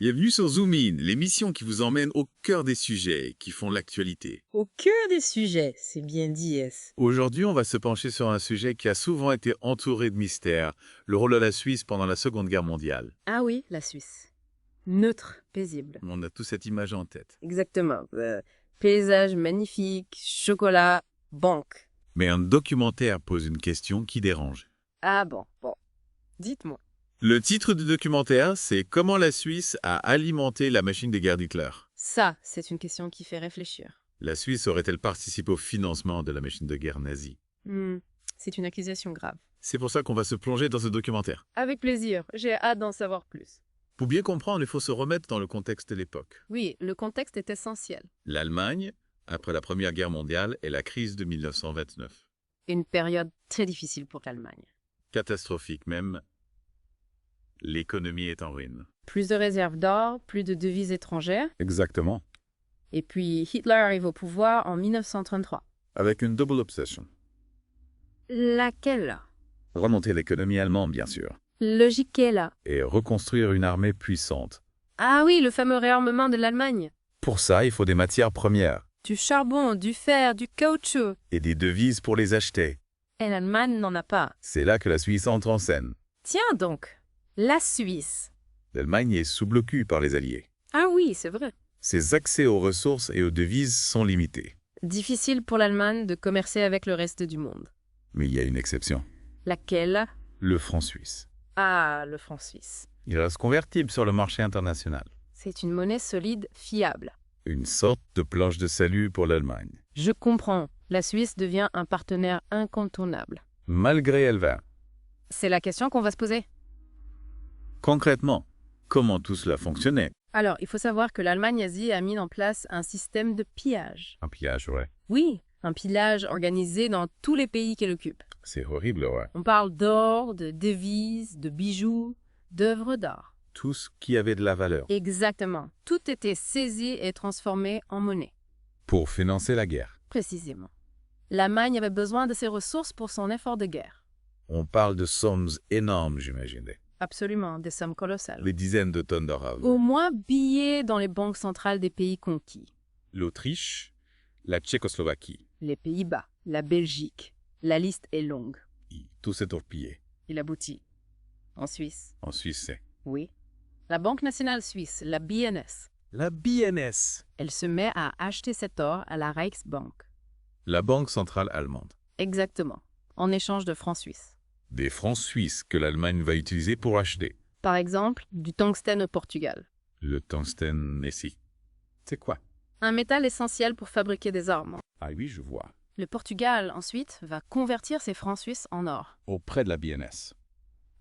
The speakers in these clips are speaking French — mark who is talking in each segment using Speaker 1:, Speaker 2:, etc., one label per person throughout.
Speaker 1: Bienvenue sur Zoom In, l'émission qui vous emmène au cœur des sujets qui font l'actualité.
Speaker 2: Au cœur des sujets, c'est bien dit, S.
Speaker 1: Aujourd'hui, on va se pencher sur un sujet qui a souvent été entouré de mystères, le rôle de la Suisse pendant la Seconde Guerre mondiale.
Speaker 2: Ah oui, la Suisse. Neutre, paisible.
Speaker 1: On a tous cette image en tête.
Speaker 2: Exactement. Paysage magnifique, chocolat, banque.
Speaker 1: Mais un documentaire pose une question qui dérange.
Speaker 2: Ah bon. Dites-moi.
Speaker 1: Le titre du documentaire, c'est « Comment la Suisse a alimenté la machine de guerre d'Hitler ».
Speaker 2: Ça, c'est une question qui fait réfléchir.
Speaker 1: La Suisse aurait-elle participé au financement de la machine de guerre nazie?
Speaker 2: C'est une accusation grave.
Speaker 1: C'est pour ça qu'on va se plonger dans ce documentaire.
Speaker 2: Avec plaisir, j'ai hâte d'en savoir plus.
Speaker 1: Pour bien comprendre, il faut se remettre dans le contexte de l'époque.
Speaker 2: Oui, le contexte est essentiel.
Speaker 1: L'Allemagne, après la Première Guerre mondiale, et la crise de 1929.
Speaker 2: Une période très difficile pour l'Allemagne.
Speaker 1: Catastrophique même. L'économie est en ruine.
Speaker 2: Plus de réserves d'or, plus de devises étrangères.
Speaker 1: Exactement.
Speaker 2: Et puis Hitler arrive au pouvoir en 1933.
Speaker 1: Avec une double obsession.
Speaker 2: Laquelle?
Speaker 1: Remonter l'économie allemande, bien sûr.
Speaker 2: Logique est là.
Speaker 1: Et reconstruire une armée puissante.
Speaker 2: Ah oui, le fameux réarmement de l'Allemagne.
Speaker 1: Pour ça, il faut des matières premières.
Speaker 2: Du charbon, du fer, du caoutchouc.
Speaker 1: Et des devises pour les acheter.
Speaker 2: Et l'Allemagne n'en a pas.
Speaker 1: C'est là que la Suisse entre en scène.
Speaker 2: Tiens donc, la Suisse.
Speaker 1: L'Allemagne est sous blocus par les Alliés.
Speaker 2: Ah oui, c'est vrai.
Speaker 1: Ses accès aux ressources et aux devises sont limités.
Speaker 2: Difficile pour l'Allemagne de commercer avec le reste du monde.
Speaker 1: Mais il y a une exception.
Speaker 2: Laquelle?
Speaker 1: Le franc suisse.
Speaker 2: Ah, le franc suisse.
Speaker 1: Il reste convertible sur le marché international.
Speaker 2: C'est une monnaie solide, fiable.
Speaker 1: Une sorte de planche de salut pour l'Allemagne.
Speaker 2: Je comprends. La Suisse devient un partenaire incontournable.
Speaker 1: Malgré Elva.
Speaker 2: C'est la question qu'on va se poser.
Speaker 1: Concrètement, comment tout cela fonctionnait?
Speaker 2: Alors, il faut savoir que l'Allemagne nazie a mis en place un système de pillage.
Speaker 1: Un pillage, ouais.
Speaker 2: Oui, un pillage organisé dans tous les pays qu'elle occupe.
Speaker 1: C'est horrible, ouais.
Speaker 2: On parle d'or, de devises, de bijoux, d'œuvres d'art.
Speaker 1: Tout ce qui avait de la valeur.
Speaker 2: Exactement. Tout était saisi et transformé en monnaie.
Speaker 1: Pour financer la guerre.
Speaker 2: Précisément. L'Allemagne avait besoin de ces ressources pour son effort de guerre.
Speaker 1: On parle de sommes énormes, j'imagine.
Speaker 2: Absolument, des sommes colossales.
Speaker 1: Les dizaines de tonnes d'or.
Speaker 2: Au moins billets dans les banques centrales des pays conquis.
Speaker 1: L'Autriche, la Tchécoslovaquie.
Speaker 2: Les Pays-Bas, la Belgique. La liste est longue.
Speaker 1: Tout s'est torpillé.
Speaker 2: Il aboutit. En Suisse.
Speaker 1: En Suisse, c'est.
Speaker 2: Oui. La Banque nationale suisse, la BNS.
Speaker 1: La BNS.
Speaker 2: Elle se met à acheter cet or à la Reichsbank.
Speaker 1: La Banque centrale allemande.
Speaker 2: Exactement. En échange de francs suisses.
Speaker 1: Des francs suisses que l'Allemagne va utiliser pour acheter.
Speaker 2: Par exemple, du tungstène au Portugal.
Speaker 1: Le tungstène ici. C'est quoi?
Speaker 2: Un métal essentiel pour fabriquer des armes.
Speaker 1: Ah oui, je vois.
Speaker 2: Le Portugal, ensuite, va convertir ses francs suisses en or.
Speaker 1: Auprès de la BNS.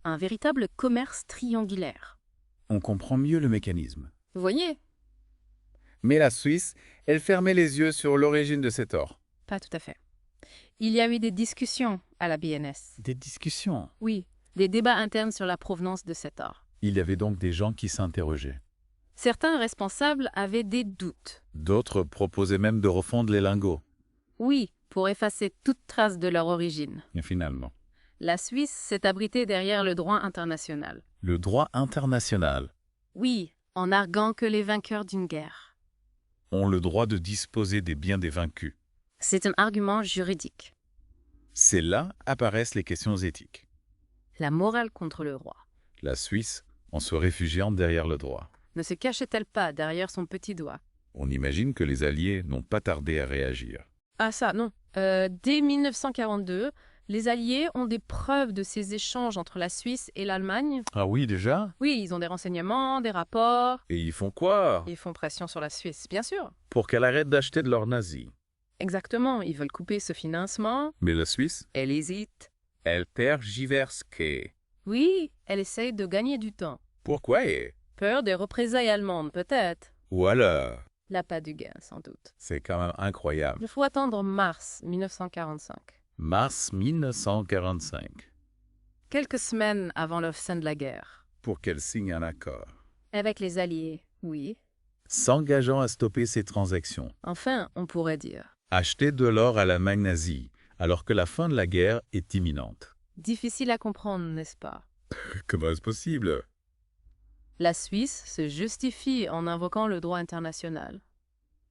Speaker 2: Un véritable commerce triangulaire.
Speaker 1: On comprend mieux le mécanisme.
Speaker 2: Vous voyez?
Speaker 1: Mais la Suisse, elle fermait les yeux sur l'origine de cet or.
Speaker 2: Pas tout à fait. Il y a eu des discussions à la BNS.
Speaker 1: Des discussions.
Speaker 2: Oui, des débats internes sur la provenance de cet or.
Speaker 1: Il y avait donc des gens qui s'interrogeaient.
Speaker 2: Certains responsables avaient des doutes.
Speaker 1: D'autres proposaient même de refondre les lingots.
Speaker 2: Oui, pour effacer toute trace de leur origine.
Speaker 1: Et finalement.
Speaker 2: La Suisse s'est abritée derrière le droit international.
Speaker 1: Le droit international.
Speaker 2: Oui, en arguant que les vainqueurs d'une guerre
Speaker 1: ont le droit de disposer des biens des vaincus.
Speaker 2: C'est un argument juridique.
Speaker 1: C'est là apparaissent les questions éthiques.
Speaker 2: La morale contre le roi.
Speaker 1: La Suisse, en se réfugiant derrière le droit.
Speaker 2: Ne se cachait-elle pas derrière son petit doigt?
Speaker 1: On imagine que les Alliés n'ont pas tardé à réagir.
Speaker 2: Ah ça, non. Dès 1942, les Alliés ont des preuves de ces échanges entre la Suisse et l'Allemagne.
Speaker 1: Ah oui, déjà?
Speaker 2: Oui, ils ont des renseignements, des rapports.
Speaker 1: Et ils font quoi?
Speaker 2: Ils font pression sur la Suisse, bien sûr.
Speaker 1: Pour qu'elle arrête d'acheter de l'or nazi.
Speaker 2: Exactement, ils veulent couper ce financement.
Speaker 1: Mais la Suisse?
Speaker 2: Elle hésite.
Speaker 1: Elle tergiverse.
Speaker 2: Oui, elle essaye de gagner du temps.
Speaker 1: Pourquoi?
Speaker 2: Peur des représailles allemandes, peut-être.
Speaker 1: Ou alors?
Speaker 2: L'appât du gain, sans doute.
Speaker 1: C'est quand même incroyable.
Speaker 2: Il faut attendre mars 1945.
Speaker 1: Mars 1945.
Speaker 2: Quelques semaines avant la fin de la guerre.
Speaker 1: Pour qu'elle signe un accord.
Speaker 2: Avec les Alliés, oui.
Speaker 1: S'engageant à stopper ces transactions.
Speaker 2: Enfin, on pourrait dire.
Speaker 1: Acheter de l'or à l'Allemagne nazie, alors que la fin de la guerre est imminente.
Speaker 2: Difficile à comprendre, n'est-ce pas?
Speaker 1: Comment est-ce possible?
Speaker 2: La Suisse se justifie en invoquant le droit international.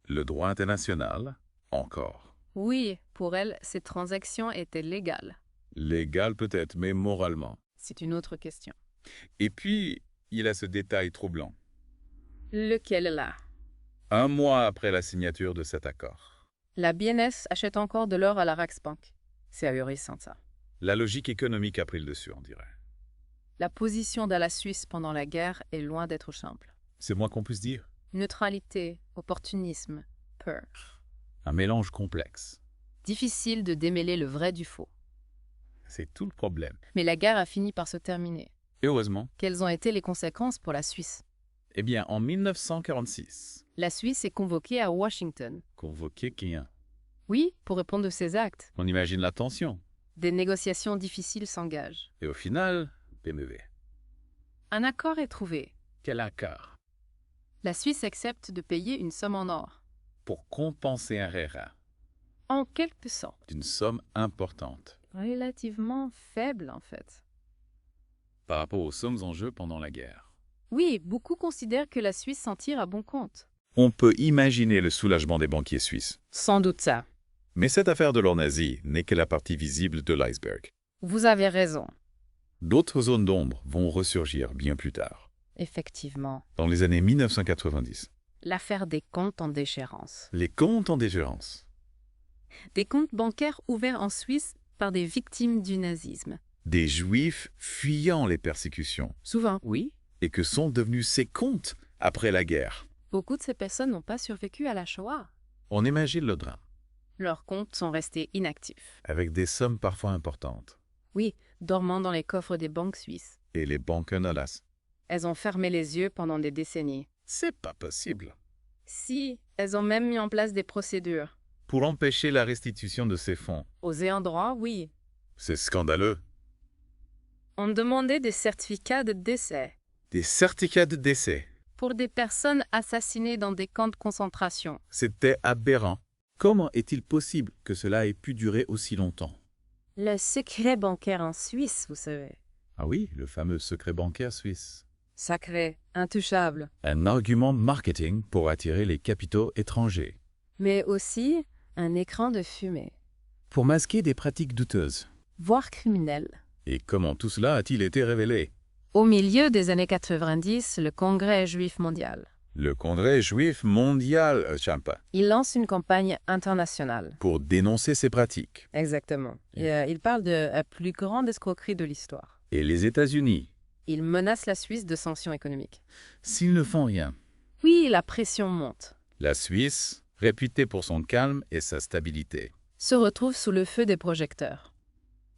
Speaker 1: Le droit international, encore.
Speaker 2: Oui, pour elle, ces transactions étaient légales.
Speaker 1: Légal peut-être, mais moralement.
Speaker 2: C'est une autre question.
Speaker 1: Et puis, il a ce détail troublant.
Speaker 2: Lequel est là?
Speaker 1: Un mois après la signature de cet accord.
Speaker 2: La BNS achète encore de l'or à la Raxbank. C'est ahurissant, ça.
Speaker 1: La logique économique a pris le dessus, on dirait.
Speaker 2: La position de la Suisse pendant la guerre est loin d'être simple.
Speaker 1: C'est moins qu'on puisse dire.
Speaker 2: Neutralité, opportunisme, peur.
Speaker 1: Un mélange complexe.
Speaker 2: Difficile de démêler le vrai du faux.
Speaker 1: C'est tout le problème.
Speaker 2: Mais la guerre a fini par se terminer.
Speaker 1: Et heureusement.
Speaker 2: Quelles ont été les conséquences pour la Suisse?
Speaker 1: Eh bien, en 1946,
Speaker 2: La Suisse est convoquée à Washington.
Speaker 1: convoqué Quéen.
Speaker 2: Oui, pour répondre de ses actes.
Speaker 1: On imagine la tension.
Speaker 2: Des négociations difficiles s'engagent.
Speaker 1: Et au final, BMW.
Speaker 2: Un accord est trouvé.
Speaker 1: Quel accord?
Speaker 2: La Suisse accepte de payer une somme en or.
Speaker 1: Pour compenser un RERA.
Speaker 2: En quelque sorte.
Speaker 1: D'une somme importante.
Speaker 2: Relativement faible, en fait.
Speaker 1: Par rapport aux sommes en jeu pendant la guerre.
Speaker 2: Oui, beaucoup considèrent que la Suisse s'en tire à bon compte.
Speaker 1: On peut imaginer le soulagement des banquiers suisses.
Speaker 2: Sans doute ça.
Speaker 1: Mais cette affaire de l'or nazi n'est que la partie visible de l'iceberg.
Speaker 2: Vous avez raison.
Speaker 1: D'autres zones d'ombre vont ressurgir bien plus tard,
Speaker 2: Effectivement.
Speaker 1: dans les années 1990.
Speaker 2: L'affaire des comptes en déchéance.
Speaker 1: Les comptes en déshérence.
Speaker 2: Des comptes bancaires ouverts en Suisse par des victimes du nazisme.
Speaker 1: Des juifs fuyant les persécutions.
Speaker 2: Souvent, oui.
Speaker 1: Et que sont devenus ces comptes après la guerre.
Speaker 2: Beaucoup de ces personnes n'ont pas survécu à la Shoah.
Speaker 1: On imagine le drame,
Speaker 2: Leurs comptes sont restés inactifs.
Speaker 1: avec des sommes parfois importantes.
Speaker 2: Oui, dormant dans les coffres des banques suisses.
Speaker 1: Et les banques hélas.
Speaker 2: Elles ont fermé les yeux pendant des décennies.
Speaker 1: C'est pas possible.
Speaker 2: Si, elles ont même mis en place des procédures.
Speaker 1: Pour empêcher la restitution de ces fonds.
Speaker 2: Aux ayants droit, oui.
Speaker 1: C'est scandaleux.
Speaker 2: On demandait des certificats de décès
Speaker 1: Des certificats de décès.
Speaker 2: pour des personnes assassinées dans des camps de concentration.
Speaker 1: C'était aberrant. Comment est-il possible que cela ait pu durer aussi longtemps?
Speaker 2: Le secret bancaire en Suisse, vous savez.
Speaker 1: Ah oui, le fameux secret bancaire suisse.
Speaker 2: Sacré, intouchable.
Speaker 1: Un argument marketing pour attirer les capitaux étrangers.
Speaker 2: Mais aussi un écran de fumée.
Speaker 1: Pour masquer des pratiques douteuses.
Speaker 2: Voire criminelles.
Speaker 1: Et comment tout cela a-t-il été révélé?
Speaker 2: Au milieu des années 90, le Congrès juif mondial.
Speaker 1: Le Congrès juif mondial, Champa,
Speaker 2: Il lance une campagne internationale.
Speaker 1: pour dénoncer ces pratiques.
Speaker 2: Exactement. Il parle de la plus grande escroquerie de l'histoire.
Speaker 1: Et les États-Unis,
Speaker 2: Il menace la Suisse de sanctions économiques.
Speaker 1: s'ils ne font rien.
Speaker 2: Oui, la pression monte.
Speaker 1: La Suisse, réputée pour son calme et sa stabilité.
Speaker 2: Se retrouve sous le feu des projecteurs.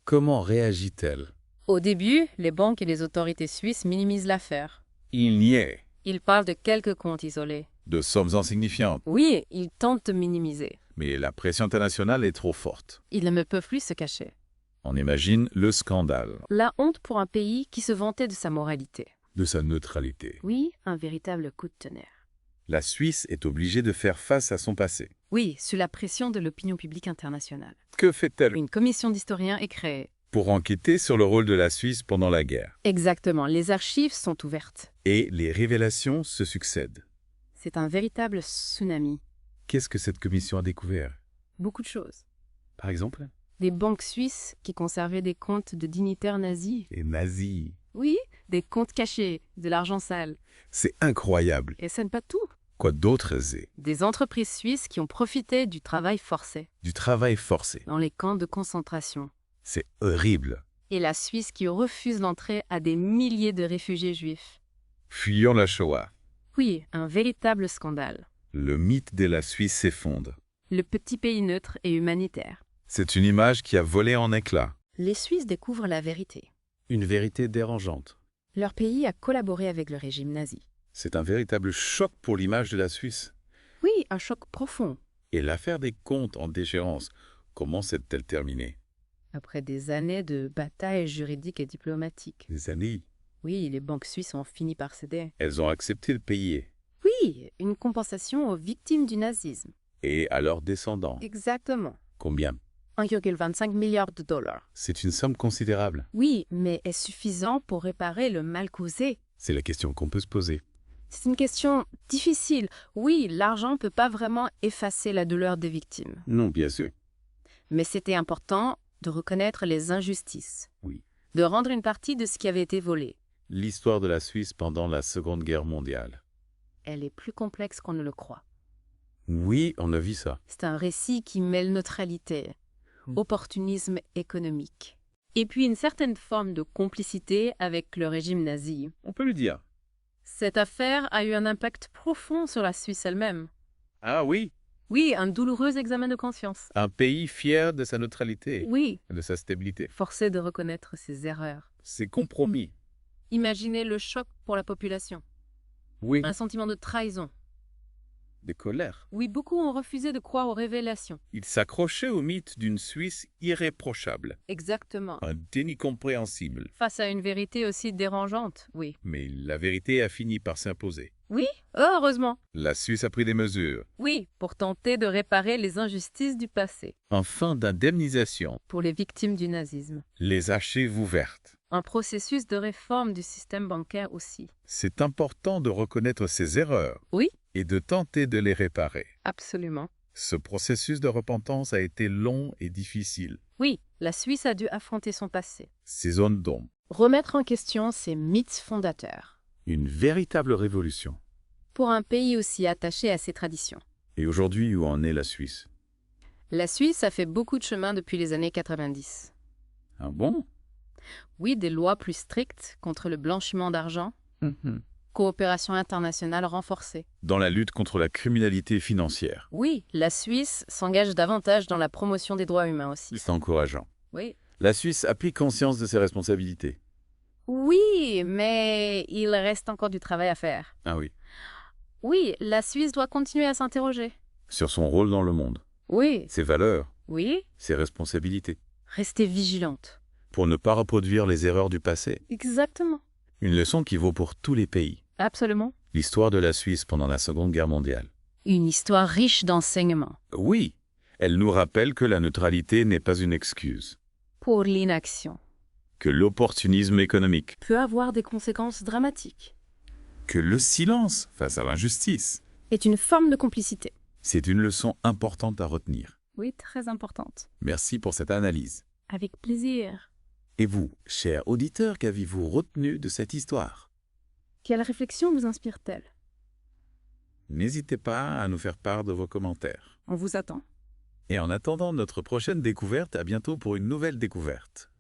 Speaker 1: Comment réagit-elle?
Speaker 2: Au début, les banques et les autorités suisses minimisent l'affaire.
Speaker 1: Il n'y est
Speaker 2: Ils parlent de quelques comptes isolés.
Speaker 1: de sommes insignifiantes.
Speaker 2: Oui, ils tentent de minimiser.
Speaker 1: Mais la pression internationale est trop forte.
Speaker 2: Ils ne peuvent plus se cacher.
Speaker 1: On imagine le scandale
Speaker 2: La honte pour un pays qui se vantait de sa moralité.
Speaker 1: de sa neutralité.
Speaker 2: Oui, un véritable coup de tonnerre.
Speaker 1: La Suisse est obligée de faire face à son passé.
Speaker 2: Oui, sous la pression de l'opinion publique internationale.
Speaker 1: Que fait-elle
Speaker 2: Une commission d'historiens est créée.
Speaker 1: pour enquêter sur le rôle de la Suisse pendant la guerre?
Speaker 2: Exactement, les archives sont ouvertes.
Speaker 1: Et les révélations se succèdent.
Speaker 2: C'est un véritable tsunami.
Speaker 1: Qu'est-ce que cette commission a découvert?
Speaker 2: Beaucoup de choses.
Speaker 1: Par exemple,
Speaker 2: Des banques suisses qui conservaient des comptes de dignitaires nazis.
Speaker 1: les nazis.
Speaker 2: Oui, des comptes cachés, de l'argent sale.
Speaker 1: C'est incroyable.
Speaker 2: Et ce n'est pas tout.
Speaker 1: Quoi d'autre est
Speaker 2: Des entreprises suisses qui ont profité du travail forcé
Speaker 1: du travail forcé?
Speaker 2: dans les camps de concentration.
Speaker 1: C'est horrible.
Speaker 2: Et la Suisse qui refuse l'entrée à des milliers de réfugiés juifs.
Speaker 1: Fuyant la Shoah,
Speaker 2: Oui, un véritable scandale.
Speaker 1: le mythe de la Suisse s'effondre.
Speaker 2: Le petit pays neutre et humanitaire.
Speaker 1: C'est une image qui a volé en éclats.
Speaker 2: Les Suisses découvrent la vérité.
Speaker 1: Une vérité dérangeante.
Speaker 2: Leur pays a collaboré avec le régime nazi.
Speaker 1: C'est un véritable choc pour l'image de la Suisse.
Speaker 2: Oui, un choc profond.
Speaker 1: Et l'affaire des comptes en déchéance, comment s'est-elle terminée?
Speaker 2: Après des années de batailles juridiques et diplomatiques.
Speaker 1: Des années.
Speaker 2: Oui, les banques suisses ont fini par céder.
Speaker 1: Elles ont accepté de payer.
Speaker 2: Oui, une compensation aux victimes du nazisme.
Speaker 1: Et à leurs descendants.
Speaker 2: Exactement.
Speaker 1: Combien?
Speaker 2: 1,25 milliard de dollars.
Speaker 1: C'est une somme considérable.
Speaker 2: Oui, mais est suffisant pour réparer le mal causé.
Speaker 1: C'est la question qu'on peut se poser.
Speaker 2: C'est une question difficile. Oui, l'argent ne peut pas vraiment effacer la douleur des victimes.
Speaker 1: Non, bien sûr.
Speaker 2: Mais c'était important de reconnaître les injustices.
Speaker 1: Oui.
Speaker 2: De rendre une partie de ce qui avait été volé.
Speaker 1: L'histoire de la Suisse pendant la Seconde Guerre mondiale.
Speaker 2: Elle est plus complexe qu'on ne le croit.
Speaker 1: Oui, on a vu ça.
Speaker 2: C'est un récit qui mêle neutralité, opportunisme économique, et puis une certaine forme de complicité avec le régime nazi.
Speaker 1: On peut le dire.
Speaker 2: Cette affaire a eu un impact profond sur la Suisse elle-même.
Speaker 1: Ah oui,
Speaker 2: Oui, un douloureux examen de conscience.
Speaker 1: un pays fier de sa neutralité,
Speaker 2: Oui,
Speaker 1: de sa stabilité.
Speaker 2: forcé de reconnaître ses erreurs.
Speaker 1: C'est compromis.
Speaker 2: Imaginez le choc pour la population.
Speaker 1: Oui.
Speaker 2: Un sentiment de trahison.
Speaker 1: De colère.
Speaker 2: Oui, beaucoup ont refusé de croire aux révélations.
Speaker 1: Il s'accrochait au mythe d'une Suisse irréprochable,
Speaker 2: Exactement.
Speaker 1: un déni compréhensible.
Speaker 2: Face à une vérité aussi dérangeante, oui.
Speaker 1: Mais la vérité a fini par s'imposer.
Speaker 2: Oui, heureusement.
Speaker 1: La Suisse a pris des mesures.
Speaker 2: Oui, pour tenter de réparer les injustices du passé.
Speaker 1: En fin d'indemnisation,
Speaker 2: Pour les victimes du nazisme.
Speaker 1: les archives ouvertes.
Speaker 2: Un processus de réforme du système bancaire aussi.
Speaker 1: C'est important de reconnaître ses erreurs.
Speaker 2: Oui.
Speaker 1: Et de tenter de les réparer.
Speaker 2: Absolument.
Speaker 1: Ce processus de repentance a été long et difficile.
Speaker 2: Oui, la Suisse a dû affronter son passé.
Speaker 1: Ces zones d'ombre.
Speaker 2: Remettre en question ses mythes fondateurs.
Speaker 1: Une véritable révolution.
Speaker 2: Pour un pays aussi attaché à ses traditions.
Speaker 1: Et aujourd'hui, où en est la Suisse?
Speaker 2: La Suisse a fait beaucoup de chemin depuis les années 90.
Speaker 1: Ah bon?
Speaker 2: Oui, des lois plus strictes contre le blanchiment d'argent. Coopération internationale renforcée.
Speaker 1: Dans la lutte contre la criminalité financière.
Speaker 2: Oui, la Suisse s'engage davantage dans la promotion des droits humains aussi.
Speaker 1: C'est encourageant.
Speaker 2: Oui.
Speaker 1: La Suisse a pris conscience de ses responsabilités.
Speaker 2: Oui, mais il reste encore du travail à faire.
Speaker 1: Ah oui.
Speaker 2: Oui, la Suisse doit continuer à s'interroger.
Speaker 1: Sur son rôle dans le monde.
Speaker 2: Oui.
Speaker 1: Ses valeurs.
Speaker 2: Oui.
Speaker 1: Ses responsabilités.
Speaker 2: Rester vigilante.
Speaker 1: Pour ne pas reproduire les erreurs du passé.
Speaker 2: Exactement.
Speaker 1: Une leçon qui vaut pour tous les pays.
Speaker 2: Absolument.
Speaker 1: L'histoire de la Suisse pendant la Seconde Guerre mondiale.
Speaker 2: Une histoire riche d'enseignements.
Speaker 1: Oui, elle nous rappelle que la neutralité n'est pas une excuse.
Speaker 2: Pour l'inaction.
Speaker 1: Que l'opportunisme économique.
Speaker 2: Peut avoir des conséquences dramatiques.
Speaker 1: Que le silence face à l'injustice.
Speaker 2: Est une forme de complicité.
Speaker 1: C'est une leçon importante à retenir.
Speaker 2: Oui, très importante.
Speaker 1: Merci pour cette analyse.
Speaker 2: Avec plaisir.
Speaker 1: Et vous, chers auditeurs, qu'avez-vous retenu de cette histoire?
Speaker 2: Quelle réflexion vous inspire-t-elle?
Speaker 1: N'hésitez pas à nous faire part de vos commentaires.
Speaker 2: On vous attend.
Speaker 1: Et en attendant notre prochaine découverte, à bientôt pour une nouvelle découverte.